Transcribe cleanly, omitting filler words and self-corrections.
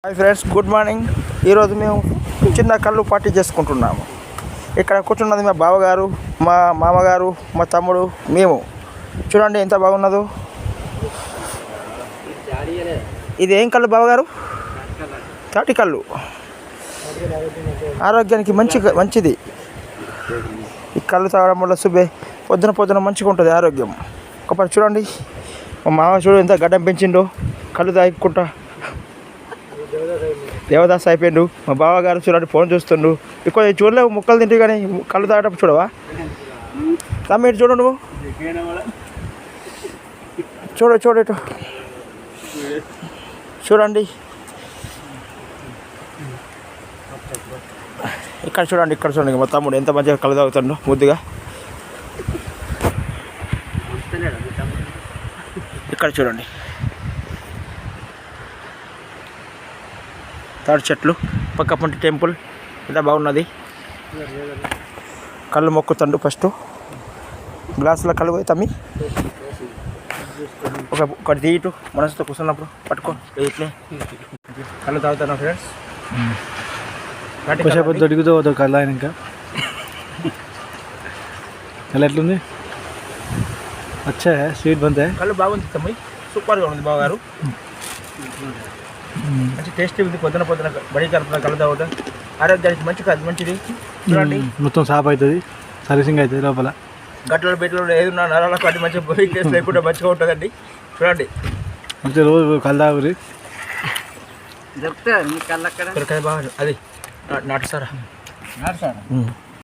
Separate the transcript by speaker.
Speaker 1: Hi friends, good morning. ఈరోజు మేము చిన్న కళ్ళు పార్టీ చేసుకుంటున్నాము. ఇక్కడ కూర్చున్నది మా బావగారు, మా మామగారు, మా తమ్ముడు, మేము. చూడండి ఎంత బాగున్నదో. ఇది ఏం కళ్ళు బావగారు? తాటి కళ్ళు. ఆరోగ్యానికి మంచిది. ఈ కళ్ళు తాగడం వల్ల పొద్దున మంచిగా ఉంటుంది ఆరోగ్యం. ఒకసారి చూడండి, మా మామ చూడు ఎంత గడ్డం పెంచిండో. కళ్ళు తాగుకుంటా దేవదాస్ అయిపోయిండు. మా బావగారు చూడండి ఫోన్ చూస్తుండు. ఎక్కువ చూడలేవు, ముక్కలు తింటే కానీ కళ్ళు తాగటప్పుడు చూడవా? తమ్మి ఇటు చూడు, నువ్వు చూడు ఇటు చూడండి. ఇక్కడ చూడండి మా తమ్ముడు ఎంత మంచిగా కళ్ళు తాగుతాడు ముద్దుగా. ఇక్కడ చూడండి తాడి చెట్లు, పక్క పంటి టెంపుల్ ఎంత బాగున్నది. కళ్ళు మొక్కుతాడు ఫస్ట్. గ్లాసులో కళ్ళు పోయి తమ్మి ఒకటి తీయటు మనసుతో కూర్చున్నప్పుడు పట్టుకో ఇట్లే కళ్ళు తాగుతాను ఫ్రెండ్స్.
Speaker 2: దొడుకుతూ కళ్ళు ఆయన ఇంకా కళ్ళు ఎట్లుంది? వచ్చా స్వీట్ బంతే.
Speaker 1: కళ్ళు బాగుంది తమ్మి, సూపర్గా ఉంది బావగారు. మంచి టేస్టీ ఉంది. పొద్దున బడి కలుపున కళ్ళు తాగుతా ఆరోగ్యానికి మంచిది. చూడండి
Speaker 2: మొత్తం సాఫ్ అవుతుంది, సర్వీసింగ్ అవుతుంది లోపల.
Speaker 1: గట్ల బెట్లు ఏదున్నా నరాల పట్టి మంచిగా పోయి టేస్ట్ లేకుండా మంచిగా ఉంటుందండి. చూడండి
Speaker 2: మంచిగా రోజు కళ్ళు తాగురి.
Speaker 1: బాగా అది నాటు సారా